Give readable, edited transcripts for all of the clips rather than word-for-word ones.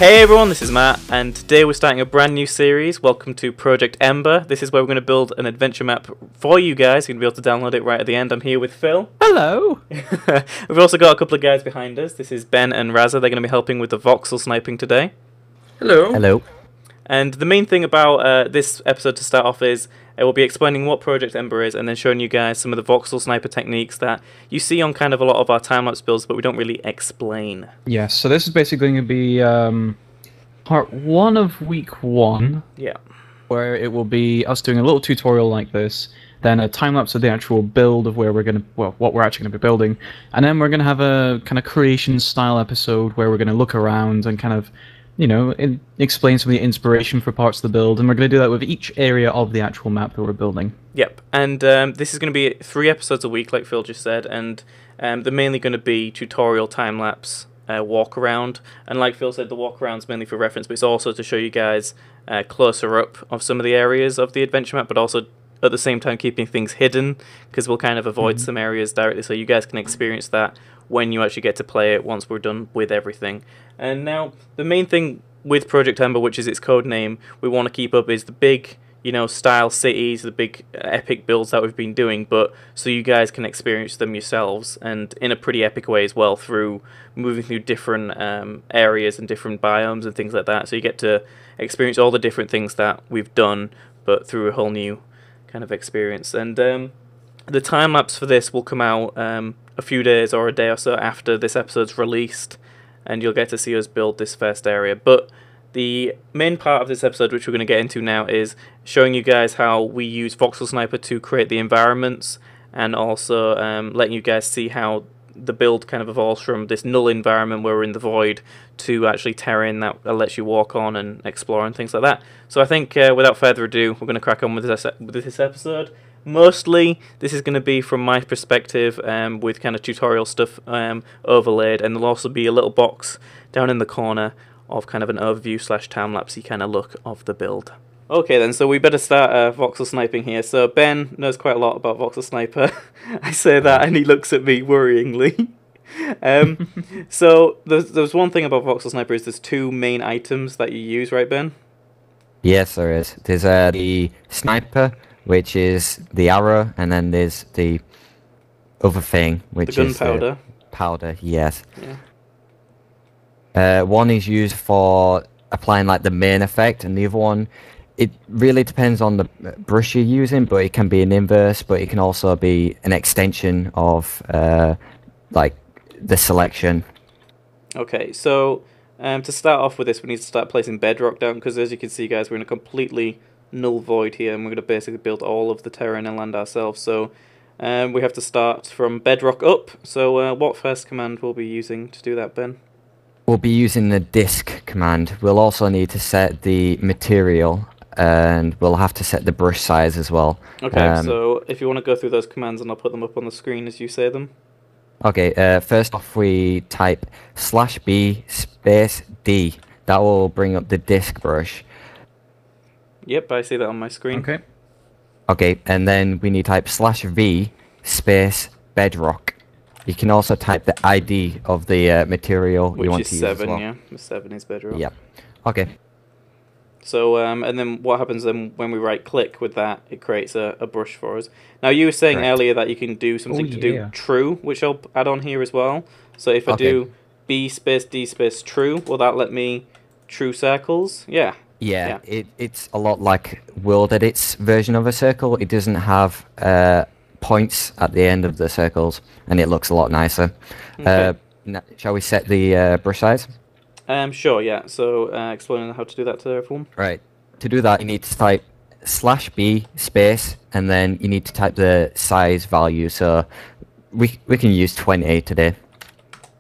Hey everyone, this is Matt, and today we're starting a brand new series. Welcome to Project Ember. This is where we're going to build an adventure map for you guys. You're going to be able to download it right at the end. I'm here with Phil. Hello! We've also got a couple of guys behind us. This is Ben and Rasser. They're going to be helping with the voxel sniping today. Hello. Hello. And the main thing about this episode to start off is we'll be explaining what Project Ember is and then showing you guys some of the voxel sniper techniques that you see on kind of a lot of our time-lapse builds, but we don't really explain. Yes, so this is basically going to be part 1 of week 1. Yeah. Where it will be us doing a little tutorial like this, then a time-lapse of the actual build of where we're going to, well, what we're actually going to be building, and then we're going to have a kind of creation-style episode where we're going to look around and kind of, you know, explain some of the inspiration for parts of the build, and we're going to do that with each area of the actual map that we're building. Yep, and this is going to be 3 episodes a week, like Phil just said, and they're mainly going to be tutorial time-lapse walk around, and like Phil said, the walk around's mainly for reference, but it's also to show you guys closer up of some of the areas of the adventure map, but also at the same time keeping things hidden, because we'll kind of avoid some areas directly, so you guys can experience that when you actually get to play it once we're done with everything. And now, the main thing with Project Ember, which is its code name, we want to keep up is the big, you know, style cities, the big epic builds that we've been doing, but so you guys can experience them yourselves, and in a pretty epic way as well, through moving through different areas and different biomes and things like that, so you get to experience all the different things that we've done, but through a whole new kind of experience. And the time-lapse for this will come out a few days or a day or so after this episode's released, and you'll get to see us build this first area. But the main part of this episode, which we're going to get into now, is showing you guys how we use Voxel Sniper to create the environments, and also letting you guys see how the build kind of evolves from this null environment where we're in the void to actually terrain that lets you walk on and explore and things like that. So I think without further ado, we're going to crack on with this episode. Mostly, this is going to be from my perspective, with kind of tutorial stuff overlaid, and there'll also be a little box down in the corner of kind of an overview / time-lapsey kind of look of the build. Okay then, so we better start voxel sniping here. So Ben knows quite a lot about voxel sniper. I say that and he looks at me worryingly. So there's one thing about voxel sniper is there's 2 main items that you use, right Ben? Yes, there is. There's the sniper, which is the arrow, and then there's the other thing, which the is gunpowder. the powder. Yes. Yeah. One is used for applying like the main effect, and the other one, it really depends on the brush you're using, but it can be an inverse, but it can also be an extension of like the selection. Okay, so to start off with this, we need to start placing bedrock down, because as you can see, guys, we're in a completely null void here, and we're going to basically build all of the terrain and land ourselves. So we have to start from bedrock up. So what first command we'll be using to do that, Ben? We'll be using the disk command. We'll also need to set the material, and we'll have to set the brush size as well. Okay, so if you want to go through those commands, and I'll put them up on the screen as you say them. Okay, first off we type /B space D. That will bring up the disk brush. Yep, I see that on my screen. Okay. Okay, and then we need to type /V space bedrock. You can also type the ID of the material you want to use as well. Which is 7, yeah. The 7 is bedrock. Yep. Okay. So, and then what happens then when we right-click with that, it creates a brush for us. Now, you were saying earlier that you can do something to do true, which I'll add on here as well. So if I do B space D space true, will that let me true circles? Yeah. Yeah, it's a lot like World Edit's version of a circle. It doesn't have points at the end of the circles, and it looks a lot nicer. Okay. Shall we set the brush size? Sure, yeah. So explain how to do that to everyone. Right. To do that, you need to type /B space, and then you need to type the size value. So we can use 28 today.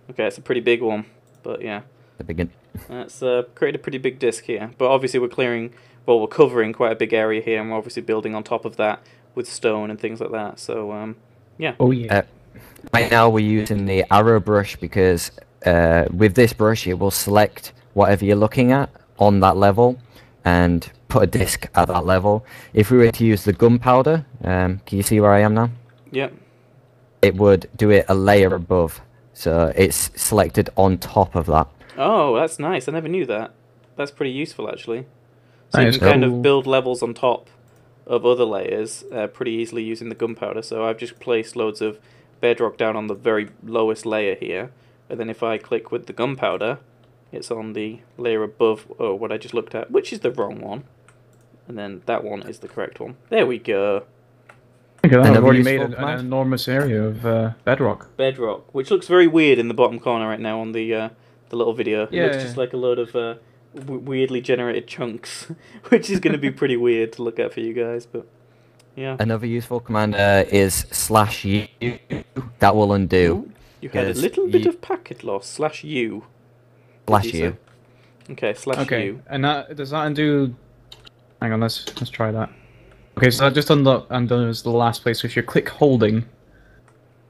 Okay, it's a pretty big one, but yeah. The big one. That's created a pretty big disk here, but obviously we're covering quite a big area here, and we're obviously building on top of that with stone and things like that. So yeah. Oh yeah. Right now we're using the arrow brush because with this brush it will select whatever you're looking at on that level and put a disc at that level. If we were to use the gunpowder, can you see where I am now? Yep. It would do it a layer above, so it's selected on top of that. Oh, that's nice. I never knew that. That's pretty useful, actually. So That you is can kind cool. of build levels on top of other layers pretty easily using the gunpowder. So I've just placed loads of bedrock down on the very lowest layer here. And then if I click with the gunpowder, it's on the layer above what I just looked at, which is the wrong one. And then that one is the correct one. There we go. Look at that, I've Another already made useful an command? enormous area of bedrock. Bedrock, which looks very weird in the bottom corner right now on the little video. It looks Yeah. just like a load of weirdly generated chunks, which is going to be pretty weird to look at for you guys. But yeah, Another useful command is /u. That will undo. Ooh, you had a because little bit of packet loss. /u. did you /u. say? Okay, Okay, /u. and does that undo? Hang on, let's try that. Okay, so that just undoes the last place. So if you click holding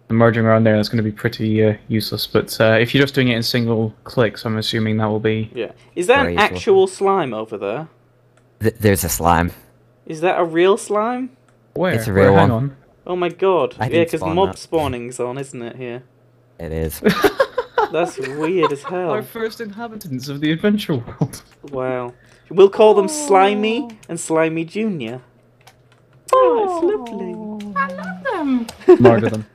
and merging around there, that's going to be pretty useless. But if you're just doing it in single clicks, I'm assuming that will be. Yeah, is that Very an useful. actual slime over there? There's a slime. Is that a real slime? Where? It's a real Hang one. on. Oh my god! I Yeah, didn't because spawn mob that. spawning's on, isn't it? Here. It is. That's weird as hell. Our first inhabitants of the adventure world. Wow. We'll call them Slimy and Slimy Junior. Oh, it's lovely. I love them. Murder them.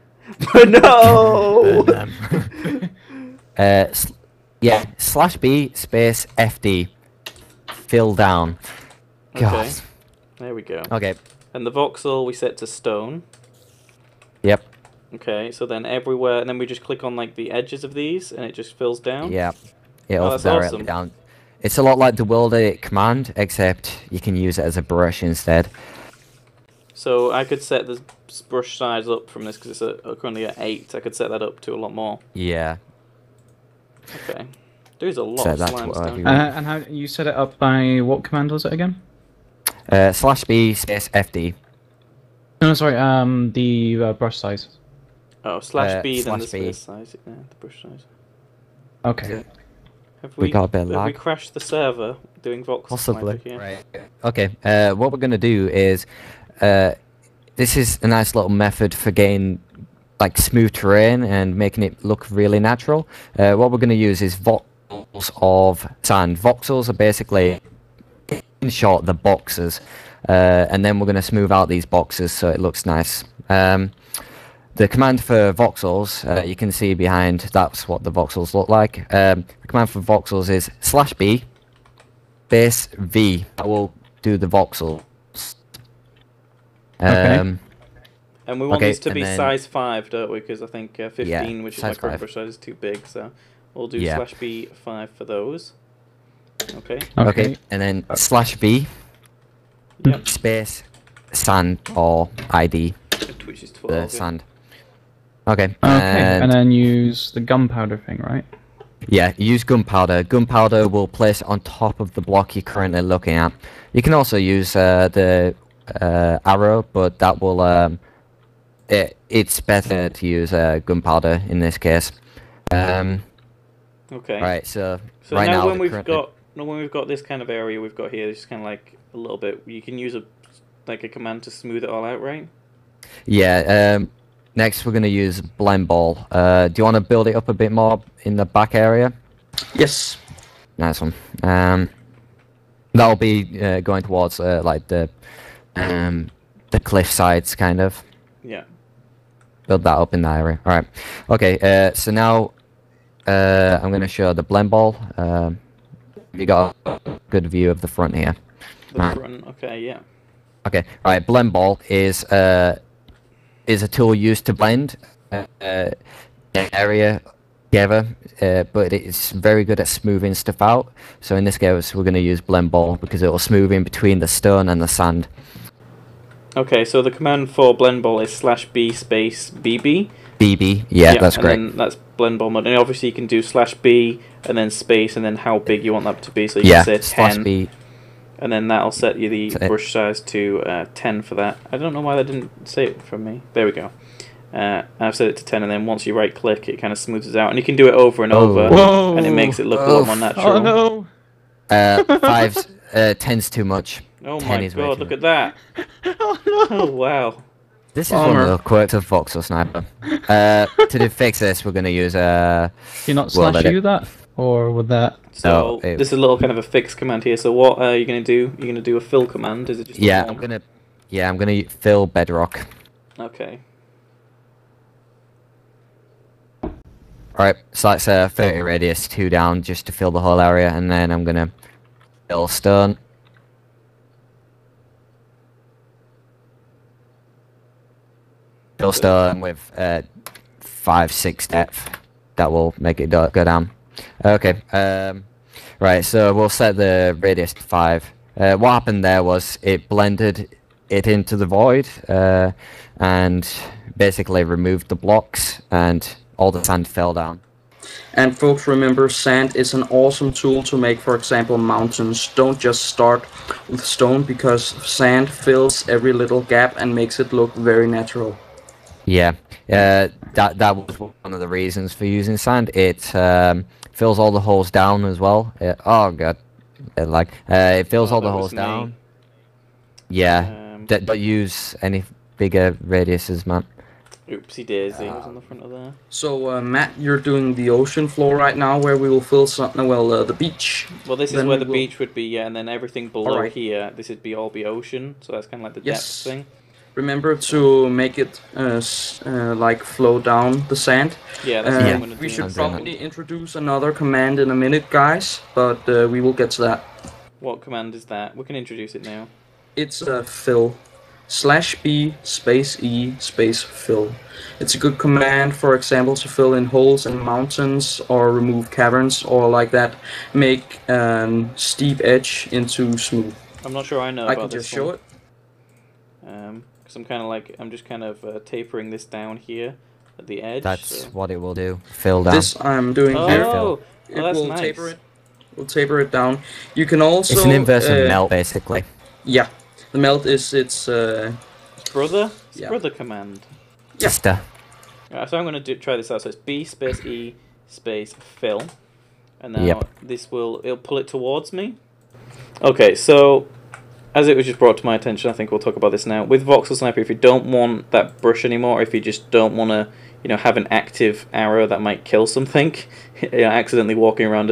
No! Yeah, /b space FD. Fill down. God. Okay. There we go. Okay. And the voxel we set to stone. Yep. Okay, so then everywhere, and then we just click on like the edges of these, and it just fills down. Yeah. It'll that's directly awesome. down. It's a lot like the World Edit command, except you can use it as a brush instead. So I could set the brush size up from this because it's currently at 8. I could set that up to a lot more. Yeah. Okay. There's a lot So of that's slimes what I down do. here. And how you set it up by what command was it again? /b space FD. No, sorry. The brush size. Oh, /b then the /b. space size. Yeah, the brush size. Okay. Have We got a bit of have we lag. crashed the server doing Voxel Possibly. Sniper here? Right. Okay. What we're gonna do is, this is a nice little method for getting like smooth terrain and making it look really natural. What we're gonna use is voxels of sand. Voxels are basically, in short, the boxes, and then we're gonna smooth out these boxes so it looks nice. The command for voxels, you can see behind, that's what the voxels look like. The command for voxels is /b space V. That will do the voxels. Okay. And we want Okay, these to and be then- size 5, don't we? Because I think 15, Yeah, which is my size current 5. brush size, is too big. So we'll do Yeah. /b 5 for those. Okay. Okay, and then /v Yep. space sand or ID, Which is the 12. yeah. sand. Okay, Okay. And then use the gunpowder thing, right? yeah, use gunpowder. Gunpowder will place it on top of the block you're currently looking at. You can also use the arrow, but that will it's better to use gunpowder in this case. Okay. Right, so So right now, now when the we've current- got when we've got this kind of area we've got here, it's just kind of like a little bit. You can use a command to smooth it all out, right? Yeah, next we're going to use blend ball. Do you want to build it up a bit more in the back area? Yes. Nice one. That'll be going towards like the cliff sides, kind of. Yeah. Build that up in that area. All right. Okay. So now I'm going to show the blend ball. You got a good view of the front here. The Right. front. Okay. Yeah. Okay. All right. Blend ball is a tool used to blend area together, but it's very good at smoothing stuff out. So in this case, we're going to use blend ball because it will smooth in between the stone and the sand. Okay. So the command for blend ball is /b space bb. BB. Yeah, that's and great. then that's blend ball mode. And obviously you can do /b and then space and then how big you want that to be. So you Yeah. can say 10. /B. And then that'll set you the So it- brush size to 10 for that. I don't know why that didn't say it from me. There we go. I've set it to 10, and then once you right click, it kind of smooths it out. And you can do it over and over, Whoa. and it makes it look a lot more natural. Oh no. 10's too much. Oh 10 my is way god, too look much. at that. Oh no. Oh wow. This is one of the quirks of Voxel Sniper. To fix this, we're going to use Can you not slash U that? Or would that... So, this is a little kind of a fix command here. So what are you going to do? You're going to do a fill command? Is it just I'm going to fill bedrock. Okay. Alright, so that's 30 radius, 2 down, just to fill the whole area, and then I'm going to fill stone. Fill stone with 5, 6 depth. That will make it go down. Okay, right, so we'll set the radius to 5. What happened there was it blended it into the void, and basically removed the blocks, and all the sand fell down. And folks, remember, sand is an awesome tool to make, for example, mountains. Don't just start with stone, because sand fills every little gap and makes it look very natural. Yeah, that was one of the reasons for using sand. It fills all the holes down as well. Oh god, it fills all the holes down. Yeah, don't use any bigger radiuses, man. Oopsie daisy, was on the front of there. So Matt, you're doing the ocean floor right now, where we will fill something. Well, the beach. Well, this is where the beach would be, yeah, and then everything below here. This would all be ocean, so that's kind of like the depth thing. Remember to make it like flow down the sand. Yeah, that's what I'm gonna do. We should probably introduce another command in a minute, guys, but we will get to that. What command is that? We can introduce it now. It's fill. /B space E space fill. It's a good command, for example, to fill in holes in mountains or remove caverns or like that. Make steep edge into smooth. I'm not sure I know about this. I can just show it. Because I'm just kind of tapering this down here at the edge. That's what it will do. Fill down. This I'm doing here. Oh, It that's will nice. taper it. We'll taper it down. You can also. It's an inverse of melt, basically. Yeah, the melt is its. Brother? It's brother command. Yeah. Sister. Alright, so I'm going to try this out. So it's B space E space fill. And now it'll pull it towards me. Okay, so as it was just brought to my attention, I think we'll talk about this now. With Voxel Sniper, if you don't want that brush anymore, if you just don't want to, have an active arrow that might kill something, accidentally walking around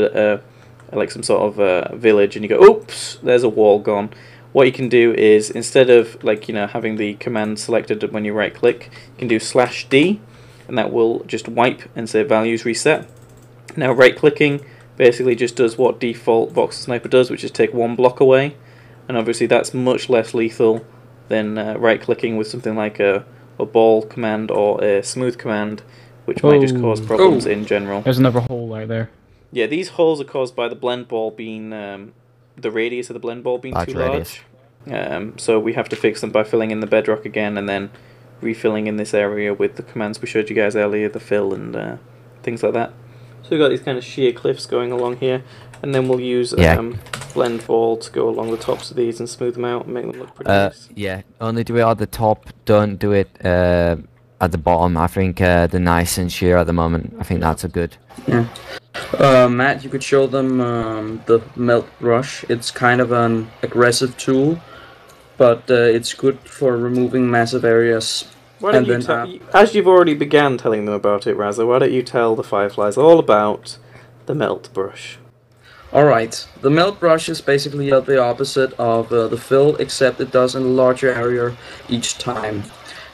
like some sort of village, and you go, oops, there's a wall gone. What you can do is, instead of having the command selected when you right click, you can do /D, and that will just wipe and say values reset. Now right clicking basically just does what default Voxel Sniper does, which is take one block away, and obviously that's much less lethal than right clicking with something like a ball command or a smooth command, which might just cause problems in general. There's another hole right there. Yeah, these holes are caused by the blend ball being the radius of the blend ball being too large. So we have to fix them by filling in the bedrock again, and then refilling in this area with the commands we showed you guys earlier, the fill and things like that. So we've got these kind of sheer cliffs going along here, and then we'll use blend ball to go along the tops of these and smooth them out and make them look pretty nice. Yeah, only do it at the top, don't do it at the bottom. I think the nice and sheer at the moment, I think that's a good. Yeah. Matt, you could show them the melt brush. It's kind of an aggressive tool, but it's good for removing massive areas. Why don't you as you've already began telling them about it, Rasser, why don't you tell the Fireflies all about the melt brush? Alright, the melt brush is basically the opposite of the fill, except it does in a larger area each time.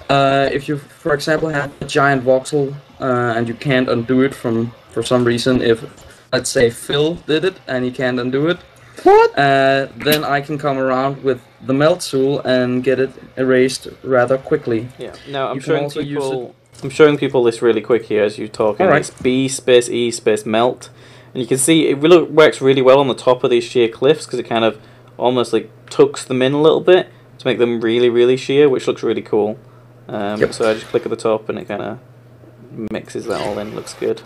If you, for example, have a giant voxel and you can't undo it for some reason, if, let's say, Phil did it and he can't undo it, then I can come around with the melt tool and get it erased rather quickly. Yeah. Now I'm showing people this really quick here as you're talking. It's B space E space melt, and you can see it works really well on the top of these sheer cliffs because it kind of almost like tucks them in a little bit to make them really, really sheer, which looks really cool. So I just click at the top and it kind of mixes that all in. Looks good.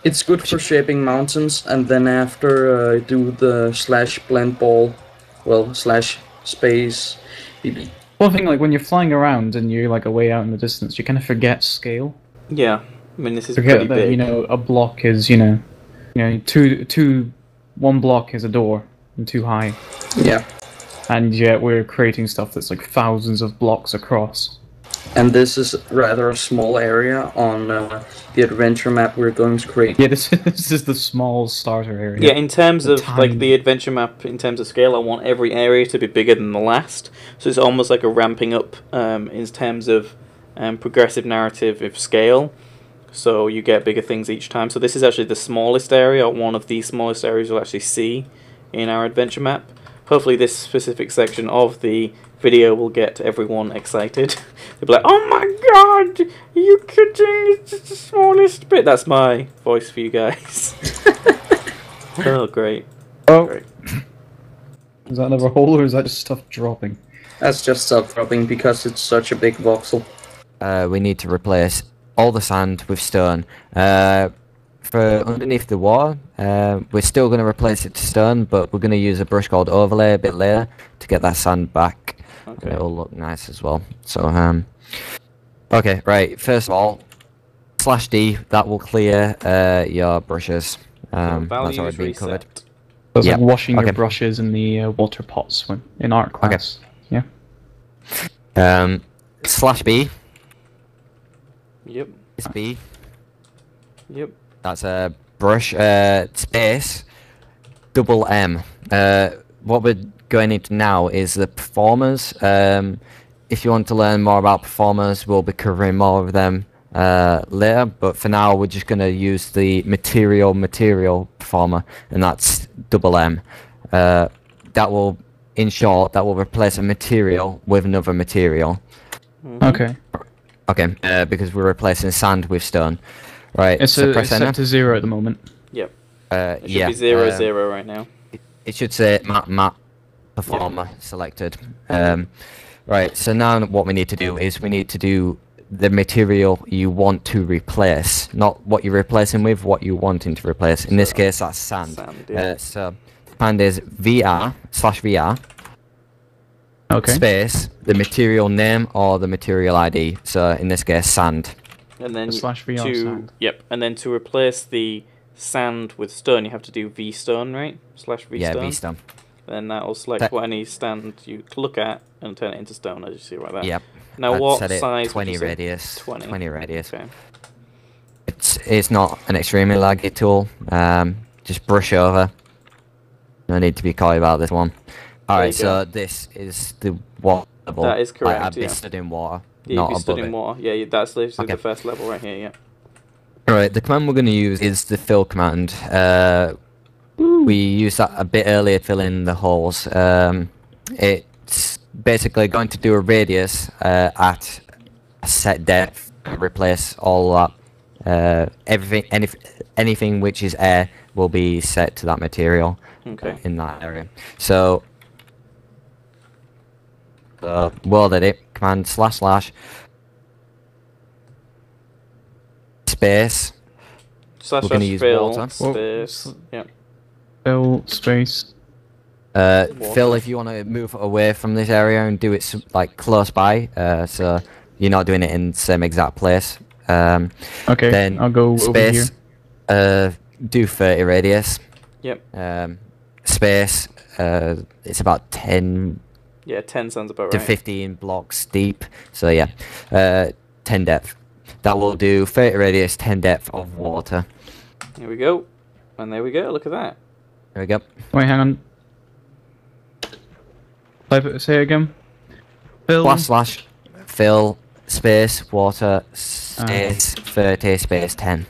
It's good for shaping mountains, and then after do the /blend ball, well, /space BB. One thing, like when you're flying around and you're like away out in the distance, you kind of forget scale. Yeah, I mean this is forget pretty that, big. A block is one block is a door and 2 high. Yeah. And yet we're creating stuff that's like thousands of blocks across. And this is rather a small area on the adventure map we're going to create. Yeah, this is the small starter area. Yeah, in terms The of like tiny- the adventure map, in terms of scale, I want every area to be bigger than the last. So it's almost like a ramping up in terms of progressive narrative of scale. So you get bigger things each time. So this is actually the smallest area, or one of the smallest areas you'll actually see in our adventure map. Hopefully this specific section of the video will get everyone excited. They'll be like, oh my god, are you kidding? It's just the smallest bit. That's my voice for you guys. Oh, great. Oh, Great. is that another hole or is that just stuff dropping? That's just stuff dropping because it's such a big voxel. We need to replace all the sand with stone. For underneath the water, we're still going to replace it to stone, but we're going to use a brush called overlay a bit later to get that sand back. Okay. It'll look nice as well. So, okay, right. First of all, /D, that will clear your brushes. That's Values already been covered. reset. So it's Yeah, like washing okay. your brushes in the water pots when in art class. Yeah. /B Yep. is B. Yep. That's a brush space double M. What we're going into now is the performers. If you want to learn more about performers, we'll be covering more of them later. But for now, we're just going to use the material performer, and that's double M. That will, in short, that will replace a material with another material. Okay. Okay, because we're replacing sand with stone. Right, It's, so it's press set enter. to 0 at the moment. Yep. It It should be 0, 0 right now. It should say map performer selected. Right, so now what we need to do is we need to do the material you want to replace, not what you're replacing with, what you're wanting to replace. In this case, that's sand. Sand, yeah. So the command is /VR Okay. space the material name or the material ID. So in this case, sand. And then /VR to sand. Yep, and then to replace the sand with stone, you have to do V stone, right? /V Yeah, stone. V stone. Then that will select That- what any stand you look at and turn it into stone, as you see right there. Yep. Now I'd what set it size? would 20 you say? radius. 20. Radius. Okay. It's not an extremely laggy tool. Just brush over. No need to be coy about this one. Alright, you go. so this is the water level. That is correct, I've yeah. been stood in water, Yeah, not you above stood it. in water. Yeah, that's literally Okay. the first level right here. Yeah. Alright, the command we're going to use is the fill command. We used that a bit earlier to fill in the holes. It's basically going to do a radius at a set depth, replace all that. Anything which is air will be set to that material Okay. in that area. So, world edit command // space. // We're gonna use fill water. space. Yeah. Fill space. Phil, if you want to move away from this area and do it like close by, so you're not doing it in the same exact place. Okay. Then I'll go over here. space. Do 30 radius. Yep. Space. It's about 10 Yeah, 10 sounds about to right. 15 blocks deep. So yeah, 10 depth. That will do 30 radius, 10 depth of water. Here we go. And there we go. Look at that. There we go. Wait, hang on. Say it again. Fill. / fill space water space 30 space 10.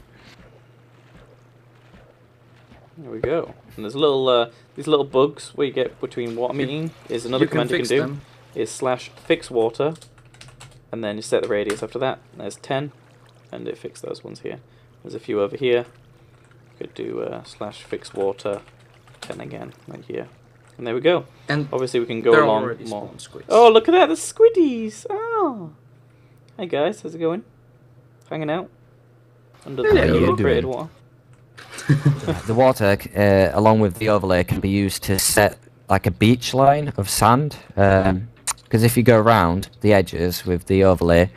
There we go. And there's little these little bugs where you get between water meeting is another command you can fix do. them. Is /fix water, and then you set the radius after that. There's 10, and it fixed those ones here. There's a few over here. You could do /fix water, 10 again, right here. And there we go. And Obviously we can go there are along already more. spawn squids. Oh, look at that, the squiddies! Oh! Hey guys, how's it going? Hanging out? Under Hello. How the you created doing? water. The water, along with the overlay, can be used to set like a beach line of sand. Because if you go around the edges with the overlay,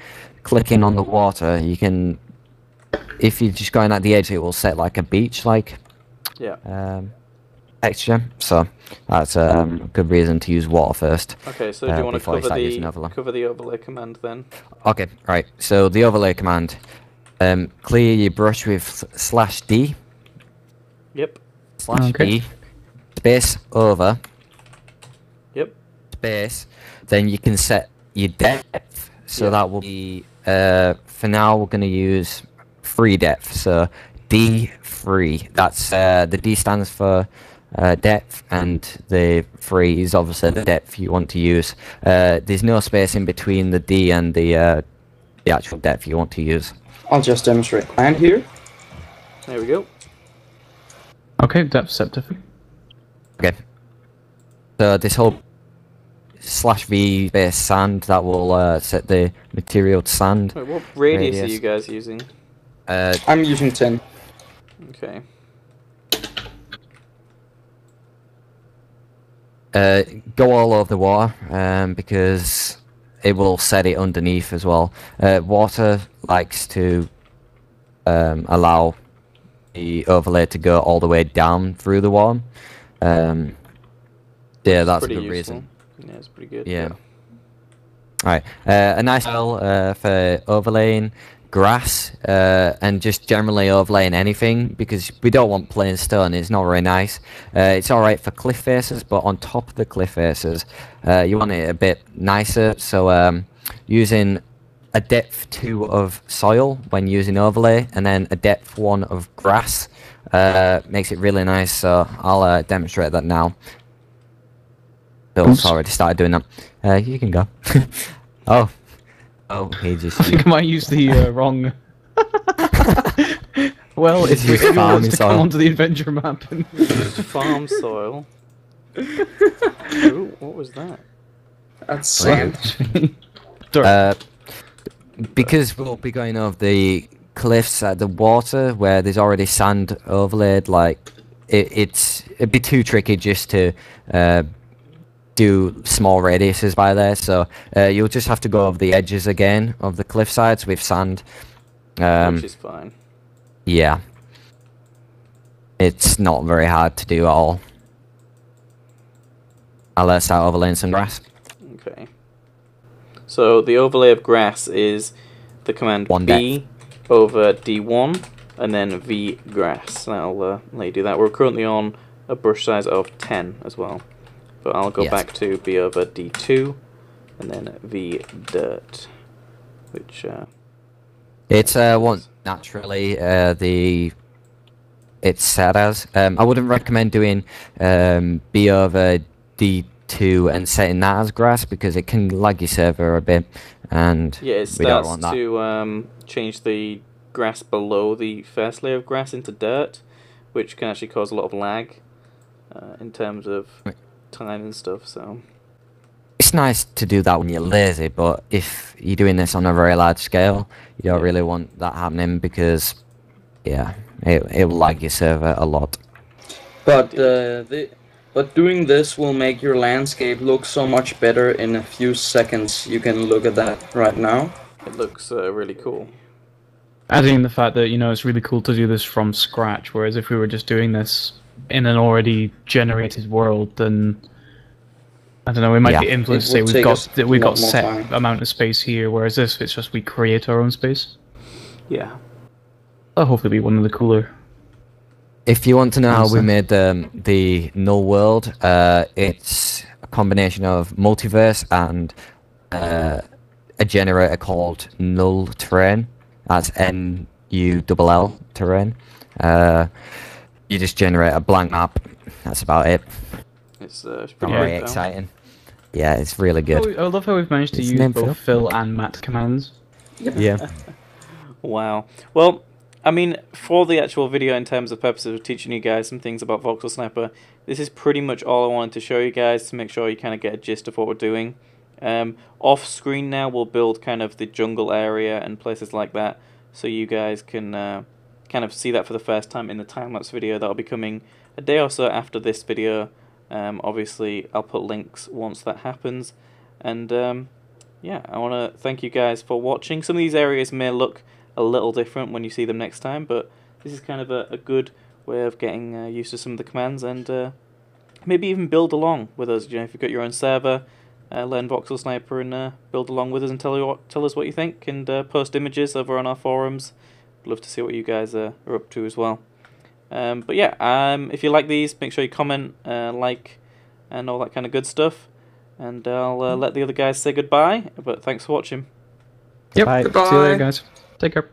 clicking on the water, you can. If you're just going at the edge, it will set like a beach, like. Yeah. texture, so that's a good reason to use water first. Okay, so do you want to before you cover start using overlay. the overlay command then? Okay, right. So the overlay command, clear your brush with /D, Yep. /D, space over, Yep. space. Then you can set your depth. So Yeah. that will be, for now we're going to use free depth. So D3. That's the D stands for depth, and the free is obviously the depth you want to use. There's no space in between the D and the actual depth you want to use. I'll just demonstrate. And here. There we go. Okay, depth set to 3. Okay. So this whole /V space sand, that will set the material to sand. Wait, what radius are Radius. you guys using? I'm using 10. Okay. Go all over the water, because it will set it underneath as well. Water likes to allow the overlay to go all the way down through the water. Yeah, that's a Pretty good useful. reason. Yeah, it's pretty good. Yeah. Alright, a nice style for overlaying grass, and just generally overlaying anything, because we don't want plain stone, it's not very nice. It's alright for cliff faces, but on top of the cliff faces, you want it a bit nicer, so using a depth 2 of soil when using overlay, and then a depth 1 of grass, makes it really nice, so I'll demonstrate that now. Bill's already started doing that. You can go. Oh, he just... I think I might use the wrong... Well, It's if just anyone farm wants to come soil. onto the adventure map and... Farm soil. Ooh, what was that? That's sand. Because we'll be going over the cliffs at the water where there's already sand overlaid, like it'd be too tricky just to do small radiuses by there, so you'll just have to go over the edges again of the cliff sides with sand. Which is fine. Yeah, it's not very hard to do at all. I'll start overlaying some grass. Okay. So the overlay of grass is the command One B over D1 and then V grass. I'll let you do that. We're currently on a brush size of 10 as well. But I'll go Yes. back to B over D2 and then V dirt, which It's what naturally it's set as. I wouldn't recommend doing B over D2 and setting that as grass, because it can lag your server a bit, and yeah, it we don't starts want that. to change the grass below the first layer of grass into dirt, which can actually cause a lot of lag in terms of time and stuff. So It's nice to do that when you're lazy, but if you're doing this on a very large scale, you don't really want that happening, because yeah, it will lag your server a lot. But but doing this will make your landscape look so much better in a few seconds. You can look at that right now. it looks really cool. Adding in the fact that, you know, it's really cool to do this from scratch, whereas if we were just doing this in an already generated world, then I don't know, we might be influenced to say It would take us we've a got lot more set time. amount of space here, whereas this, it's just we create our own space. Yeah. That'll hopefully be one of the cooler. If you want to know how we Awesome. made the null world, it's a combination of multiverse and a generator called null terrain. That's NULL terrain. You just generate a blank map. That's about it. It's Not pretty very great, though. exciting. Yeah, it's really good. I love how we've managed to It's use named both Phil and Matt commands. Yeah. Wow. Well, I mean, for the actual video, in terms of purposes of teaching you guys some things about Voxel Sniper, this is pretty much all I wanted to show you guys to make sure you kind of get a gist of what we're doing. Off screen now, we'll build kind of the jungle area and places like that, so you guys can kind of see that for the first time in the time-lapse video. That'll be coming a day or so after this video. Obviously, I'll put links once that happens. And yeah, I want to thank you guys for watching. Some of these areas may look a little different when you see them next time, but this is kind of a good way of getting used to some of the commands, and maybe even build along with us. You know, if you've got your own server, learn Voxel Sniper and build along with us and tell us what you think, and post images over on our forums. I'd love to see what you guys are up to as well. But yeah, if you like these, make sure you comment, like, and all that kind of good stuff. And I'll let the other guys say goodbye. But thanks for watching. Yep. Bye. See you later, guys. Take care.